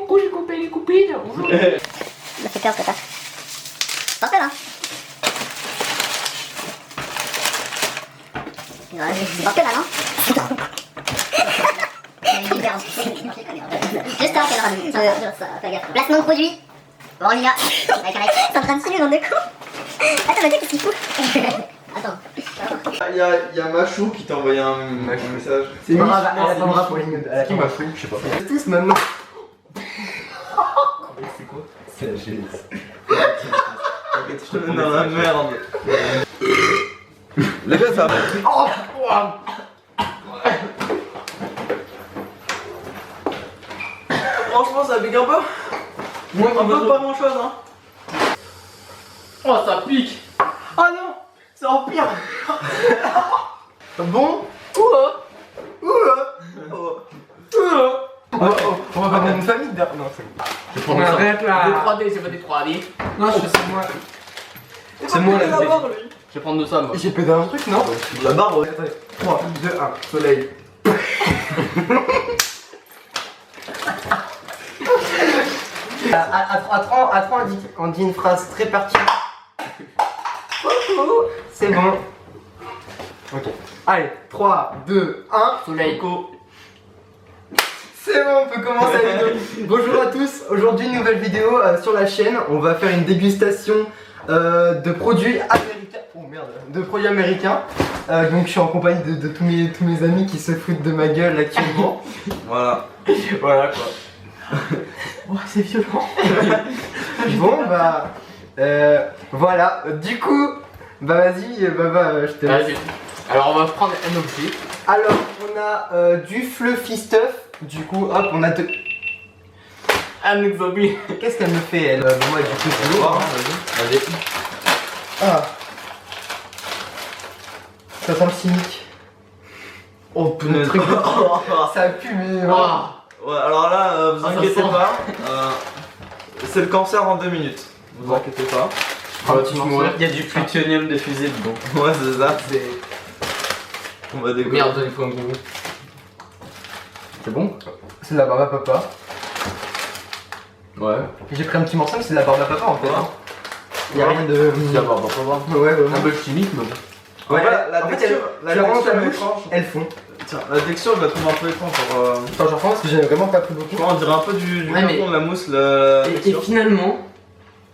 coucou, j'ai coupé les copines. Bonjour. Ça fait peur, ça. Attention là. C'est pas que là, non? Juste un qu'elle ramène. Placement de produit. Bon, on y va. Avec un mec. C'est en train de signer dans deux coups. Attends, mais qu'est-ce qu'il fout? Attends. Il y a Machou qui t'a envoyé un message. C'est Mich, elle attendra pour les news. C'est qui Machou? Je sais pas. Tous maintenant. C'est quoi? C'est la GS. Je te mets dans la merde. Les gars, ça va. Oh! Franchement, ça pique un peu. Moi, Un peu, pas grand chose, hein. Oh, ça pique. Oh non! C'est empire! Bon? On va pas prendre une famille derrière. Non, c'est bon. Je prends ça. Arrête là. Des 3D, c'est pas des 3D. Non, je sais moi. C'est moi la barre, lui. Je vais prendre de ça, moi. J'ai pété un truc, non? La barre, ouais. Attendez. 3, 2, 1, soleil. À 3, on dit une phrase très pertinente. C'est bon. Ok. Allez, 3, 2, 1. Soleil, co. C'est bon, on peut commencer la vidéo. Bonjour à tous, aujourd'hui nouvelle vidéo sur la chaîne. On va faire une dégustation de produits américains. Oh merde, de produits américains. Donc je suis en compagnie de tous mes amis qui se foutent de ma gueule actuellement. Voilà. Voilà quoi. Oh, c'est violent. Bon bah voilà. Du coup, bah vas-y, je te laisse. Vas-y. Alors, on va prendre un objet. Alors on a du fluffy stuff. Du coup, hop, on a deux. Un exobi. Qu'est-ce qu'elle me fait elle? Moi du coup c'est lourd. Vas-y. Ah. Ça sent le cynique. Oh punaise. truc. Ça pue mais. Ah. Ouais, alors là, vous Ah, ça inquiétez sent. pas. C'est le cancer en 2 minutes. Vous inquiétez pas. Un petit morceau. Il y a du plutonium de fusée dedans. Ouais, c'est ça. On va décoller. Merde, il faut un goût. C'est bon? C'est de la barbe à papa. Ouais. J'ai pris un petit morceau mais c'est de la barbe à papa en fait. Hein. Y'a rien de. D'abord, on va voir. Ouais, ouais. Un peu chimique, mais bon. Ouais, la en fait, texture, tu la rends dans ta est bouche, étrange. elles font. Tiens, la texture, je la trouve un peu étrange. Genre, Attends, j'en prends parce que j'en ai vraiment pas pris beaucoup. on dirait un peu du Ouais, carton, mais- de la mousse, la Et texture. finalement,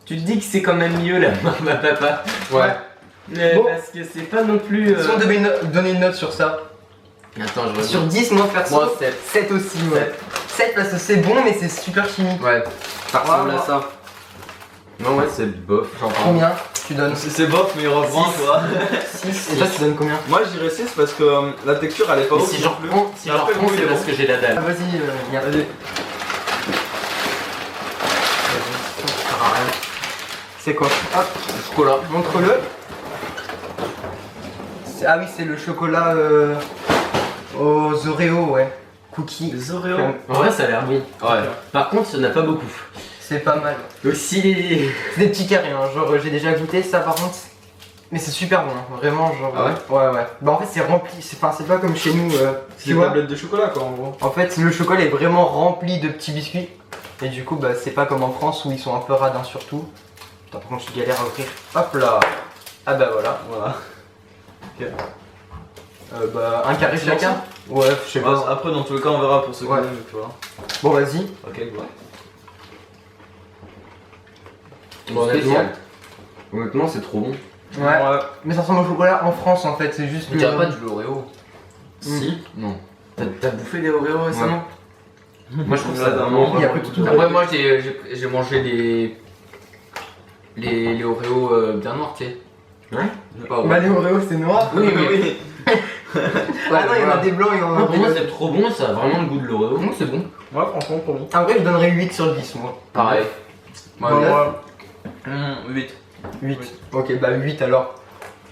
tu te dis que c'est quand même mieux la barbe à papa. Ouais. Mais Bon. parce que c'est pas non plus. Si on devait donner une note sur ça, Attends, je sur regarde. 10, moi perso, Moi, 7. 7 aussi, ouais. 7 parce que c'est bon mais c'est super chimique. Ouais, ça ressemble Ouais, à ça. Non, ouais, c'est bof, j'en prends. Combien tu donnes? C'est bof, mais il reprend, Six. tu vois. 6. Et toi tu donnes combien? Moi, je dirais 6 parce que la texture, elle est pas Mais ouf si non j'en plus. reprends, si j'en Après, reprends, oui, c'est il est parce bon. que j'ai la dalle. Ah, vas-y, viens. Vas-y. C'est quoi? Hop, Le chocolat. montre-le. Ah oui, c'est le chocolat aux Oreo, ouais. Cookies. Les Oreos. En vrai, ça a l'air bon. Ouais. Par contre, il n'y en a pas beaucoup. C'est pas mal. Aussi les. C'est des petits carrés, hein. Genre j'ai déjà goûté ça par contre. Mais c'est super bon, hein. Vraiment genre. Ah ouais ouais. Bah en fait c'est rempli, c'est pas comme chez nous. C'est Tu des vois. tablettes de chocolat, quoi, en gros. En fait le chocolat est vraiment rempli de petits biscuits. Et du coup bah c'est pas comme en France où ils sont un peu radins surtout. Attends par contre je galère à ouvrir. Hop là. Ah bah voilà. Voilà. Bah un carré C'est chacun. Ouais, je sais pas. Après, dans tous les cas, on verra pour ceux qui Ouais. aiment, tu vois. Bon vas-y. Ok, ouais. Bon, Spécial. honnêtement, c'est trop bon. Ouais. Mais ça ressemble au chocolat en France en fait, c'est juste. Il n'y a pas de l'Oreo. Si. Non. T'as bouffé des Oreos récemment? Moi, je trouve ça Ouais, vraiment. Il y a pas tout. Après, moi, j'ai mangé les Oreos bien noirs, tu sais. Ouais. Pas Bah les Oreo c'est noir. Oui, oui. Ah non, il y en a des blancs et il y en a Non, pour moi, des. c'est trop bon, ça a vraiment le goût de l'Oreo. Non, c'est bon. Ouais, franchement, pour moi. En vrai, je donnerais 8 sur 10 moi. Pareil. Dans Ouais, le- 8. 8. Ok, bah 8 alors.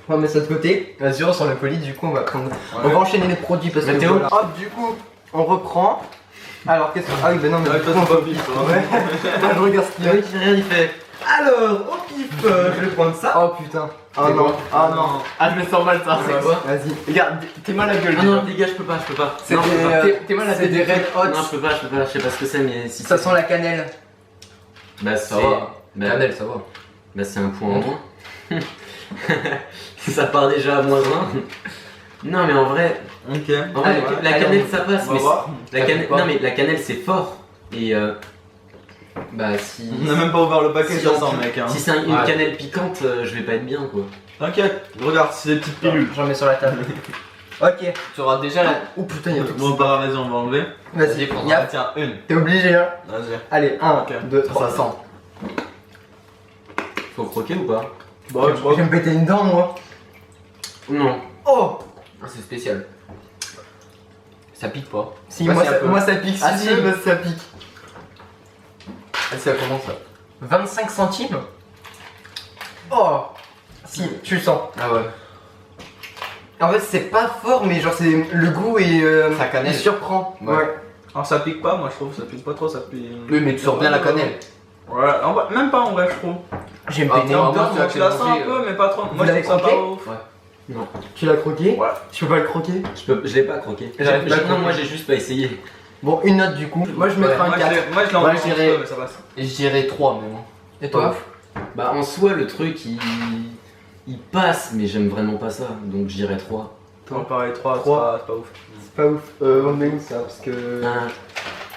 On va mettre ça de côté. 0 sur le colis, du coup, on va prendre. On va enchaîner les produits parce que. Mais Théo. Voilà. Hop, du coup, on reprend. Alors, qu'est-ce que. Ah oui, bah non, mais. Ouais, du toi, coup, c'est on pas peut- pif, toi. Ouais. Là, je regarde ce qu'il y a. rien, il fait. Alors, au pif, je vais prendre ça. Oh putain. Ah C'est non, quoi ah non. Ah, je me sens mal ça. C'est quoi? Vas-y, regarde, t'es mal à la gueule. Ah non, les gars, je peux pas. Non, je peux pas. T'es mal à C'est des Red Hot. Non, je peux pas, je sais pas ce que c'est, mais si Ça c'est- sent la cannelle. Bah, Ça c'est. va. Bah, Cannelle, ça va. bah, c'est un point en moins. Ça part déjà à -1. Non, mais en vrai, Ok. la allez, cannelle ça passe. On va Mais voir. la Ça cannelle, fait pas. non, mais la cannelle c'est fort. Et Bah, si. On a même pas ouvert le paquet, Si ça on- sent, mec. Hein. si c'est une Ouais. cannelle piquante, je vais pas être bien quoi. T'inquiète, regarde, c'est des petites pilules. J'en mets sur la table. Ok. Tu auras déjà la. Oh putain, y'a tout. Bon, bah, vas-y, on va enlever. Vas-y, prends. y'a- Tiens, une. t'es obligé hein. Vas-y. Allez, 1, Ok. 2, 3. Ça sent. Faut croquer ou pas? Bon, je Je crois vais me péter une dent moi. Non. Oh. Ah, c'est spécial. Ça pique pas. Si, Ouais, moi, c'est un ça, peu. moi ça pique. Ah, si, si. moi, ça pique. Ah, ça commence ça. 25 centimes. Oh. Si, tu le sens. Ah ouais. En fait, c'est pas fort, mais genre, c'est le goût et Ça cannelle. il surprend. Ouais. Ouais. Alors, ça pique pas, moi je trouve, ça pique pas trop, ça pique. Oui, mais tu sors bien la cannelle. Ouais, en vrai, même pas en vrai, je trouve. J'ai me Ah, péter moi, une dent. moi, Tu la sens un mangé, peu, mais pas trop. Moi je l'avez trouve ça pas croqué ouf. Non. Tu l'as croqué? Ouais. Je peux pas le croquer. Je l'ai pas croqué. J'arrive pas à Non, croquer. moi j'ai juste pas essayé. Bon, une note du coup. Moi, je mettrais un Moi 4. je l'ai Ouais, enlevé je un dirais- peu, mais ça passe. Et je dirais 3 même. hein. Et toi? Bah en soi le truc il passe, mais j'aime vraiment pas ça. Donc je dirais 3. Toi, pareil, 3, Trois. c'est pas ouf. C'est pas ouf. On met où ça? Parce que.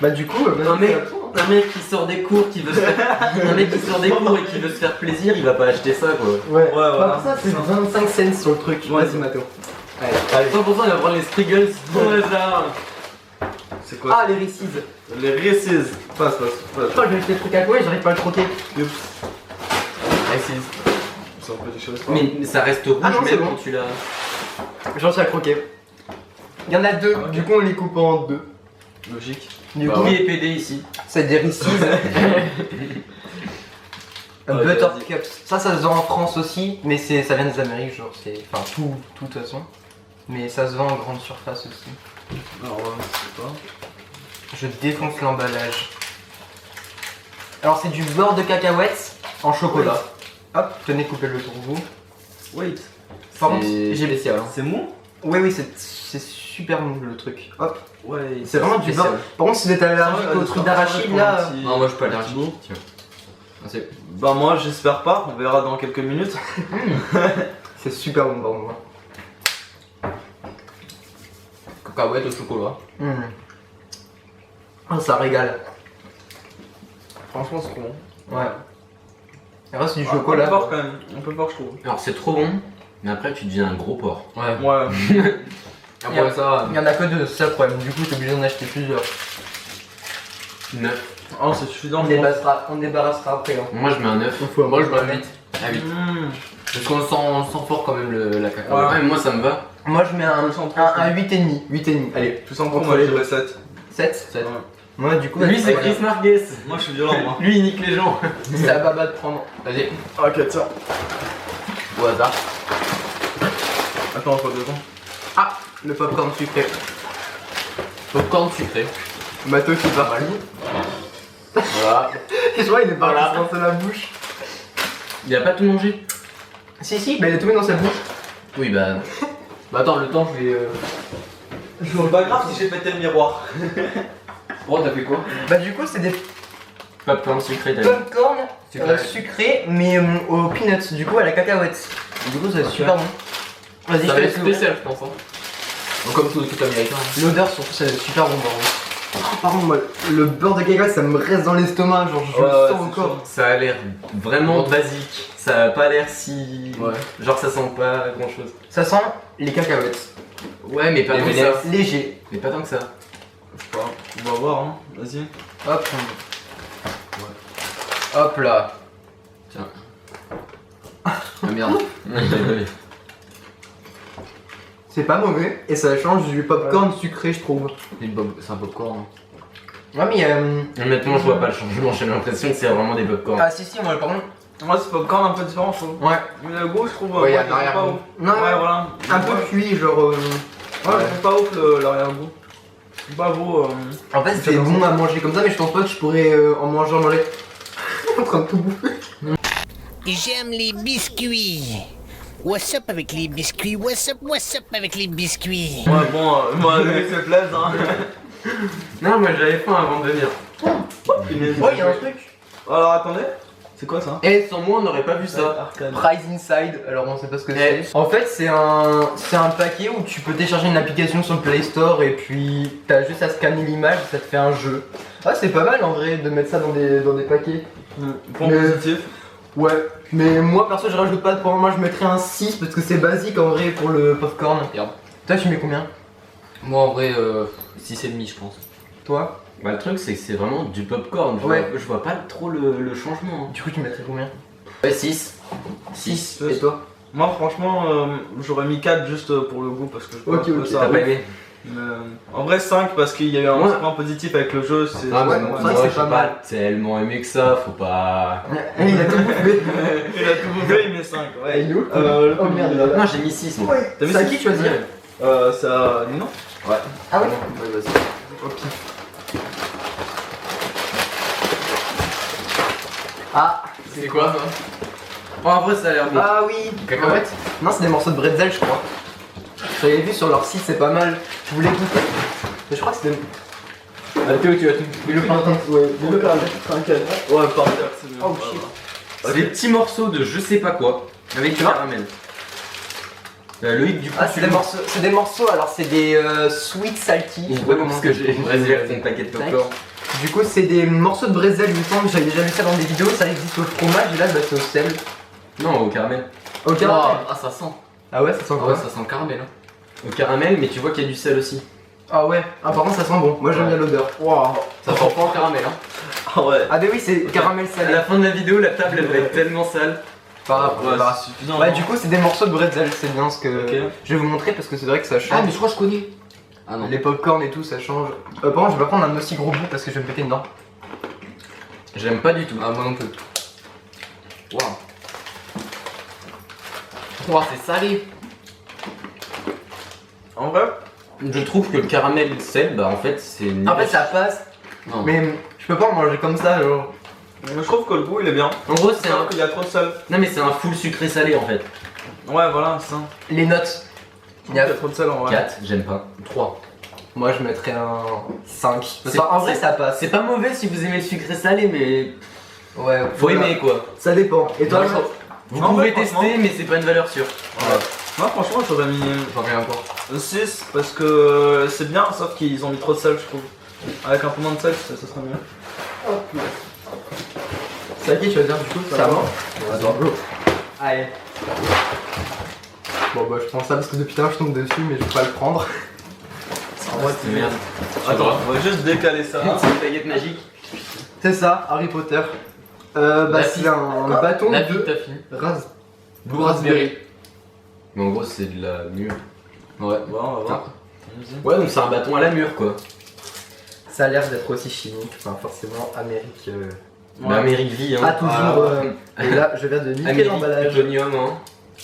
Bah, du coup, vas-y, Un mec, c'est à toi, hein. un mec qui sort des cours, qui veut se faire... un mec qui sort des cours et qui veut se faire plaisir, il va pas acheter ça quoi. Ouais, voilà. Par ça, c'est 25 cents sur le truc. Ouais, Vas-y, Mathéo. Allez, 100% il va prendre les Spriggles au hasard. c'est quoi Ah, les Reese's. Les Reese's. Passe. Putain, je vais acheter le truc à quoi et j'arrive pas à le croquer. Ah, c'est- C'est un peu des choses. Mais ça reste rouge Ah non, c'est même bon. quand tu l'as. J'en suis à croquer. Il y en a deux, Ok. du coup, on les coupe en deux. Logique. Du Bah coup, Qui est PD ici? c'est des Reese's. Un Ouais, Butter vas-y. Cups. Ça se vend en France aussi, mais ça vient des Amériques, genre, c'est. Enfin, tout, de toute façon. Mais ça se vend en grande surface aussi. Alors, je sais pas. Je défonce l'emballage. Alors, c'est du beurre de cacahuètes en chocolat. Hop, tenez, coupez-le pour vous. Wait. Par contre, c'est j'ai. spécial. hein. C'est mou? Oui, oui, c'est super mou le truc. Hop, Ouais. c'est vraiment du spécial. beurre. Par contre, si vous êtes allergique au truc d'arachide là. Non, moi je suis pas allergique. Tiens. Ah, c'est- Bah, moi j'espère pas, on verra dans quelques minutes. C'est super bon, pardon. Cacahuète au chocolat. Oh, ça régale. Franchement, c'est trop bon. Ouais. Il reste du chocolat. Un peu fort quand même, un peu fort je trouve. Alors c'est trop bon, mais après tu deviens un gros porc. Ouais. Ouais. Après ça. Il y en a que deux, c'est ça le problème. Du coup, t'es obligé d'en acheter plusieurs. 9. Oh, c'est suffisant. On débarrassera après. Hein. Moi je mets un 9. Moi je mets un 8. Ah 8. Parce qu'on sent fort quand même la cacahuète. Ouais, mais moi ça me va. Moi, je mets un Je sens trop, 8,5. 8,5. Allez, Tu sens Entre trop, moi les je deux. dirais 7. 7. 7. Moi, du coup, Lui c'est voilà. Chris Marquez. Moi je suis violent, moi. Lui il nique les gens. C'est à Baba de prendre. Vas-y, Ok, tiens. au hasard. Attends, encore 2 ans. Ah, le popcorn sucré. Popcorn sucré. Matos qui part. Voilà. Je vois, il est parti Voilà. se lancer la bouche. Il a pas tout mangé. Si, bah il est tombé dans sa bouche. Oui bah. Bah attends, le temps je vais. C'est pas grave si j'ai pété le miroir. Oh, t'as fait quoi? Bah, du coup, c'est des Popcorn sucré t'as dit. popcorn Sucré. sucrés, mais aux peanuts, du coup, à la cacahuète. Du coup, c'est super bon. Vas-y, je Ça te va laisse être l'ouvrir. spécial, je pense. Hein. Donc, comme tout le truc américain. hein. L'odeur, surtout, c'est super bon. Par contre, moi, le beurre de cacahuète, ça me reste dans l'estomac. Genre, je Ouais, le ouais, sens c'est encore. Ça a l'air vraiment basique. Ça a pas l'air si. Ouais. Genre ça sent pas grand chose. Ça sent les cacahuètes. Ouais mais pas Les tant que M&M's. ça. Léger. Mais pas tant que ça. Je sais pas. On va voir, hein. Vas-y. Hop. Hop là. Tiens. Ah merde. C'est pas mauvais et ça change du popcorn sucré, je trouve. C'est un popcorn. hein. Ouais, mais Honnêtement je vois pas le changement, j'ai l'impression que c'est vraiment des popcorn. Ah, si, moi, par contre. Moi, c'est popcorn un peu différent, je trouve. Ouais. Mais le goût, je trouve. Ouais, y a moi, un arrière-goût. pas ouf. Non, Ouais, voilà. un peu cuit, genre. Ouais, je trouve pas ouf l'arrière-goût. Pas vous. En fait, c'est bon à manger comme ça, mais je pense pas que je pourrais en manger en enlever. En train de tout bouffer. J'aime les biscuits. What's up avec les biscuits? What's up avec les biscuits? Ouais, bon, moi, il se plaise, hein. Non, moi j'avais faim avant de venir. Oh, il y a un truc. Alors, attendez. C'est quoi ça? Et sans moi on n'aurait pas vu ça. Arcade. Prize Inside, alors on sait pas ce que c'est. En fait, c'est un paquet où tu peux télécharger une application sur le Play Store et puis t'as juste à scanner l'image et ça te fait un jeu. Ah, c'est pas mal en vrai de mettre ça dans des paquets. Point Mais- positif. Ouais, mais moi perso, je rajoute pas de points. Moi, je mettrais un 6 parce que c'est basique en vrai pour le popcorn. Merde. Toi, tu mets combien? Moi en vrai, 6,5 je pense. Toi? Bah, le truc c'est que c'est vraiment du popcorn. Ouais. Je vois pas trop le changement. Du coup, tu mettrais combien? Ouais, 6. 6. Yes. Et toi? Moi, franchement, j'aurais mis 4 juste pour le goût parce que je Ok, trouve ok, ça. T'as pas aimé? Mais, en vrai, 5 parce qu'il y a eu un Ouais. petit point positif avec le jeu. C'est Ah, ouais, bah, bon, moi, ça, c'est j'ai pas mal. tellement aimé que ça, faut pas. Il a tout bouffé. Il a tout bouffé, il met 5. Ouais. Il est où? Oh merde. Non, j'ai mis 6 moi. T'as mis C'est à six? qui choisir? C'est à Nino. Ah ouais? Ouais, vas-y. Ok. Ah, C'est quoi ça? Oh, en vrai ça a l'air bon. ah oui. Cacahuètes? Non, c'est des morceaux de bretzel, je crois. J'avais vu sur leur site, c'est pas mal. Je voulais goûter. Mais je crois que c'était. Ah, Théo, tu vas tout. Mais le T'inquiète. Ouais, par terre, c'est mieux. Oh shit. C'est des petits morceaux de je sais pas quoi avec du Tu vois caramel. Loïc, du coup, Ah, tu c'est des morceaux, alors c'est des sweet salty. Je sais pas comment parce que j'ai Vas-y, ton paquet de Tac. popcorn. Du coup, c'est des morceaux de bretzel, il me semble. J'avais déjà vu ça dans des vidéos. Ça existe au fromage et là, bah, c'est au sel. Non, au caramel. Au caramel. Ah, ça sent. Ah ouais, ça sent Ah quoi? ouais, ça sent le caramel. Hein. Au caramel, mais tu vois qu'il y a du sel aussi. Ah ouais. Ah, par contre, ça sent bon. Moi, j'aime bien l'odeur. Waouh. Ça sent pas le caramel. Hein. Ah ouais. Ah, bah oui, c'est caramel À salé. la fin de la vidéo, la table elle va être tellement sale. Pas grave, Ouais, pas grave. c'est suffisant. Ouais, non du coup, c'est des morceaux de bretzel, c'est bien ce que Ok. je vais vous montrer parce que c'est vrai que ça change. Ah, mais je crois que je connais. Ah non. Les popcorn et tout, ça change. Par contre, je vais pas prendre un aussi gros bout parce que je vais me péter une dent. J'aime pas du tout. Ah, moi non plus. Waouh. Waouh, c'est salé. En vrai, Je trouve que le caramel et le sel, bah en fait c'est. En fait, ça passe, Non. mais je peux pas en manger comme ça, genre. je trouve que le goût il est bien. En gros, c'est C'est un. qu'il y a trop de sel. Non, mais c'est un full sucré salé en fait. Ouais, voilà, c'est ça. Les notes. Il y a trop de sel en vrai. 4, j'aime pas. 3. Moi, je mettrais un 5. C'est- En vrai, c'est- ça passe. C'est pas mauvais si vous aimez le sucré salé, mais Ouais, faut voilà. aimer quoi. Ça dépend. Et toi, Moi, Jean Vous Non, pouvez ouais, franchement. tester, mais c'est pas une valeur sûre. Moi, franchement, j'aurais mis J'en ai encore. 6 parce que c'est bien, sauf qu'ils ont mis trop de sel, je trouve. Avec un peu moins de sel, ça serait mieux. C'est à qui tu vas dire du coup? Ça va. Attends. Allez. Bon, bah, je prends ça parce que depuis tout à l'heure, je tombe dessus, mais je peux pas le prendre. C'est merde. Attends, on va juste décaler ça. C'est une baguette magique. C'est ça, Harry Potter. Bah, c'est un bâton La vie, de t'as fini. Blue Raspberry. Mais en gros, c'est de la mûre. Ouais. Bon, on va voir. Ouais, donc c'est un bâton à la mûre quoi. Ça a l'air d'être aussi chimique, enfin forcément Amérique. Mais Amérique vie, hein. Ah, toujours. Et là, je viens de niquer Amérique l'emballage. plutonium, hein.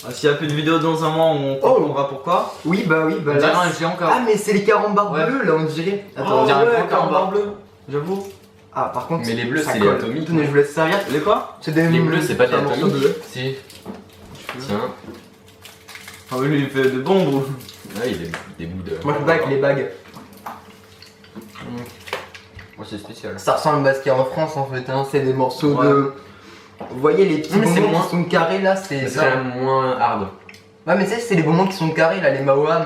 Ah, s'il y a plus de vidéos dans un mois, on comprendra pourquoi. Oui, bah On là. dirait un géant Ah, caramel. mais c'est les carambars Ouais. bleus là, on dirait. Attends, on dirait un grand carambar bleu. J'avoue. Ah, par contre. Mais les bleus, ça c'est les colle. atomiques. Tenez, je vous laisse servir. Les quoi? C'est des Les bleus, c'est pas des un morceau atomiques. bleu. Si. Tiens. Ah, mais lui, il fait des bons bouts. Ah, il y a des bouts de. Moi, je peux pas avec les bagues. Moi, c'est spécial. Ça ressemble à ce qu'il y a en France en fait, hein. C'est des morceaux Ouais. de. Vous voyez les petits Mais c'est bonbons moins- qui sont carrés là, c'est C'est ça. quand même moins hard. Ouais, mais tu sais, c'est les bonbons qui sont carrés là, les Maoam.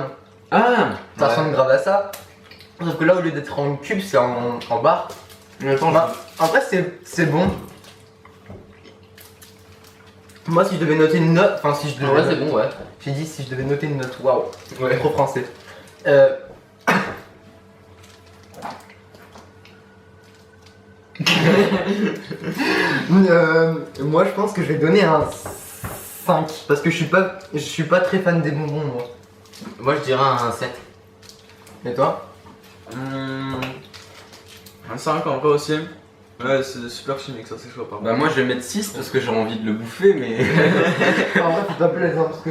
Ah Ça Ouais. ressemble grave à ça. Sauf que là, au lieu d'être en cube, c'est en barre. Attends, Bah, après, c'est bon. Moi, si je devais noter une note, enfin, si je devais. Ouais, c'est bon, ouais. J'ai dit si je devais noter une note, waouh, Ouais. trop français. Moi, je pense que je vais donner un 5 parce que je suis pas très fan des bonbons, moi. Moi, je dirais un 7. Et toi? Un 5 en vrai aussi. Ouais, c'est super chimique, ça c'est chaud par contre. Bah, moi je vais mettre 6 parce que j'ai envie de le bouffer, mais. En vrai, faut pas plaisir parce que.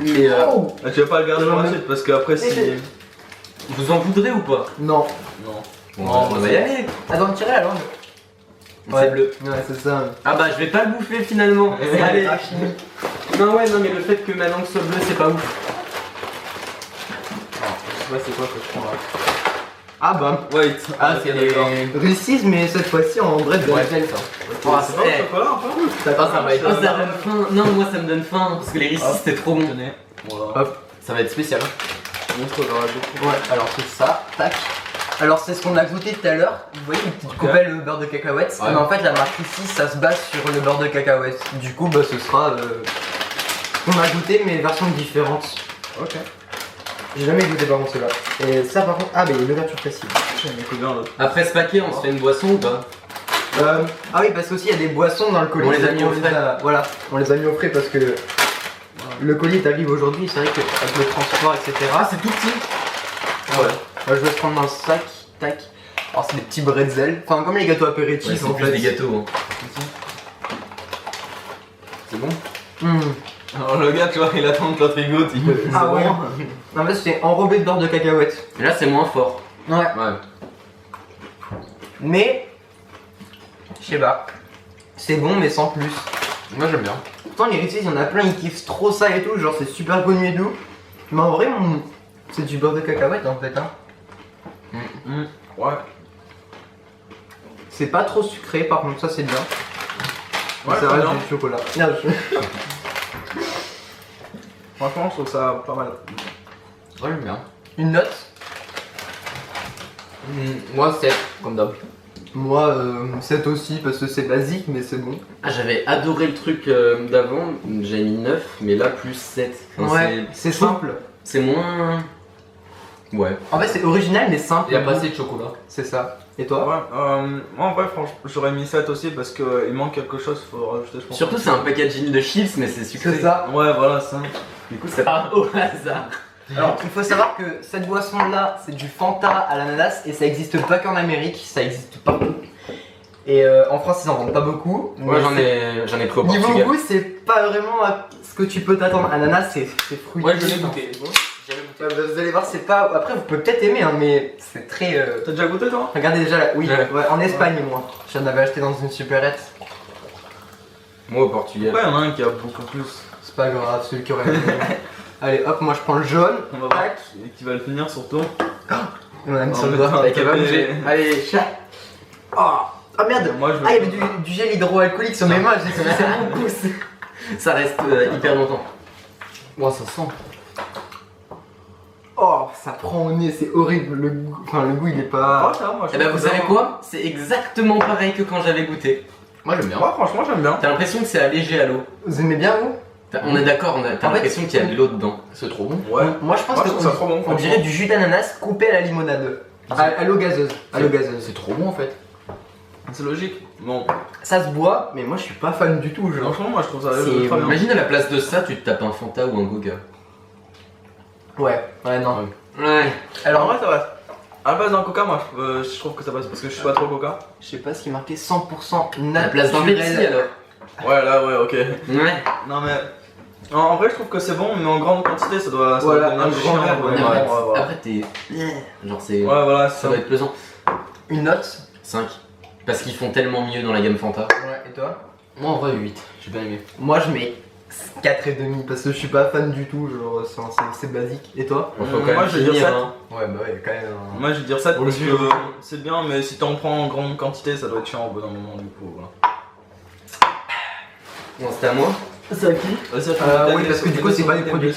mais Oh Ah, tu vas pas le garder pour la suite parce qu'après si. vous en voudrez ou pas? non. Non. Bon, Non, on moi, va y c'est- aller. Attends, tirez la langue. C'est bleu. Ouais, c'est ça. Ah bah je vais pas le bouffer finalement. Allez. Ah, fini. Non ouais, non mais le fait que ma langue soit bleue, c'est pas ouf. Ouais, c'est quoi que je prends là? Ah bah. Wait. Ah, c'est des. Reese's, mais cette fois-ci en vrai de Ouais. gel ça. Oh, C'est pas au chocolat un peu? Ah, ça va être. Oh, ça donne faim. Non, moi ça me donne faim parce que les Reese's c'était trop bon. Tenez. Voilà. Ça va être spécial. Monstre dans la bouche. Ouais, alors c'est ça, tac. Alors c'est ce qu'on a goûté tout à l'heure. Vous voyez une petite coupelle le beurre de cacahuètes. Ouais. Mais en fait la marque ici ça se base sur le beurre de cacahuètes. Du coup bah ce sera ce qu'on a goûté mais version différente. Ok. J'ai jamais goûté par contre cela. Et ça par contre, ah bah il y a une ouverture facile. J'aime bien l'autre. Après ce paquet, on se fait une boisson ou pas? Ah oui parce qu'aussi il y a des boissons dans le colis. On les a mis au frais. Voilà, on les a mis au frais parce que le colis t'arrive aujourd'hui. C'est vrai qu'avec le transport etc. Ah, c'est tout petit. Ouais. Moi, je vais se prendre dans le sac, tac. Alors c'est des petits bretzels, enfin comme les gâteaux Ouais, apéritifs c'est en plus fait. des gâteaux. Hein. C'est bon. Alors le gars, tu vois, il attend que l'autre il goûte. Ah ouais. En fait c'est enrobé de beurre de cacahuètes. Et là c'est moins fort. Ouais. Ouais. Mais je sais pas. C'est bon mais sans plus. Moi j'aime bien. Pourtant les Reese's, il y en a plein, ils kiffent trop ça et tout, genre c'est super connu et tout. Mais en vrai c'est du beurre de cacahuète en fait hein. Ouais. C'est pas trop sucré par contre ça c'est bien. Ouais, ça très reste bien. du chocolat. Franchement, je trouve ça pas mal. Moi j'aime bien. Une note. Moi 7, comme d'hab. Moi 7 aussi parce que c'est basique mais c'est bon. Ah, j'avais adoré le truc d'avant, j'avais mis 9, mais là plus 7. Enfin, Ouais, c'est simple. C'est moins. Ouais. En fait c'est original mais simple. Il y a pas assez de chocolat. C'est ça. Et toi? Ouais, moi en vrai, franchement, j'aurais mis 7 aussi parce qu'il manque quelque chose, faut rajouter, je pense. Surtout, c'est un packaging de chips, mais c'est sucré. C'est ça. Ouais, voilà, ça. Du coup, ça part au hasard. Alors il faut savoir que cette boisson là c'est du Fanta à l'ananas et ça existe pas qu'en Amérique, ça existe partout. Et en France ils en vendent pas beaucoup. Moi, mais j'en ai pris au niveau Portugal. goût c'est pas vraiment ce que tu peux t'attendre. Ananas c'est fruité. Ouais, je l'ai enfin, goûté. c'est bon. Vous allez voir c'est pas. Après vous pouvez peut-être aimer hein, mais c'est très. T'as déjà goûté toi? Regardez déjà là. Oui, Ouais. ouais, en Espagne moi. J'en avais acheté dans une supérette. Moi au Portugal. Ouais, il y en a un qui a beaucoup plus. C'est pas grave, celui qui aurait. Allez hop, moi je prends le jaune. On va voir. Tac. Et qui va le finir surtout. Et on a mis En sur le mettant doigt. un Avec café. bouger. Allez, chat. Oh. Ah merde. Moi, je Ah, il y avait du gel hydroalcoolique sur mes mains, j'ai dit c'est mon goût. Ça reste hyper longtemps. Bon, ça sent. Oh, ça prend au nez, c'est horrible. Le goût, enfin, le goût il est pas. Ah, ça va, moi, je Et bah, trouve vous que savez ça quoi? C'est exactement pareil que quand j'avais goûté. Moi j'aime bien. va. Ouais, franchement, j'aime bien. T'as l'impression que c'est allégé à l'eau. Vous aimez bien vous? On est d'accord, t'as En fait, l'impression qu'il y a de l'eau dedans. C'est trop bon. Ouais. Moi je pense Moi, que je trouve ça trop bon. on franchement. dirait du jus d'ananas coupé à la limonade. À l'eau gazeuse. À l'eau gazeuse. C'est trop bon en fait. C'est logique. Bon, Ça se boit, mais moi je suis pas fan du tout. Genre. franchement, moi, je trouve ça C'est- très bien. Imagine à la place de ça, tu te tapes un Fanta ou un Goga. Ouais, non. Ouais. Alors, en vrai, ça va. À la base d'un coca, moi, je trouve que ça passe parce que je suis pas trop coca. Je sais pas ce qui est marqué 100% À la naturel. place d'un Pepsi alors. Ouais, là, ouais, ok. Ouais. Non, mais. En vrai, je trouve que c'est bon, mais en grande quantité, ça doit Voilà, devenir un grand chiant, verre, ouais, ouais. ouais, ouais. Après, t'es. Genre, c'est. Ouais, voilà, Ça c'est doit ça. être pesant. Une note. 5. Parce qu'ils font tellement mieux dans la gamme Fanta. Ouais, et toi? Moi en vrai 8. J'ai bien aimé. Moi je mets 4,5 parce que je suis pas fan du tout, genre c'est basique. Et toi? Faut quand Moi, même je vais dire finir, 7. hein. Ouais, bah ouais, quand même. Moi, je vais dire 7 Pour parce le que jus. c'est bien, mais si t'en prends en grande quantité, ça doit être chiant au bout d'un moment, du coup. Voilà. Bon, c'était à moi. C'est à qui? Oui, parce que du coup, c'est pas des produits.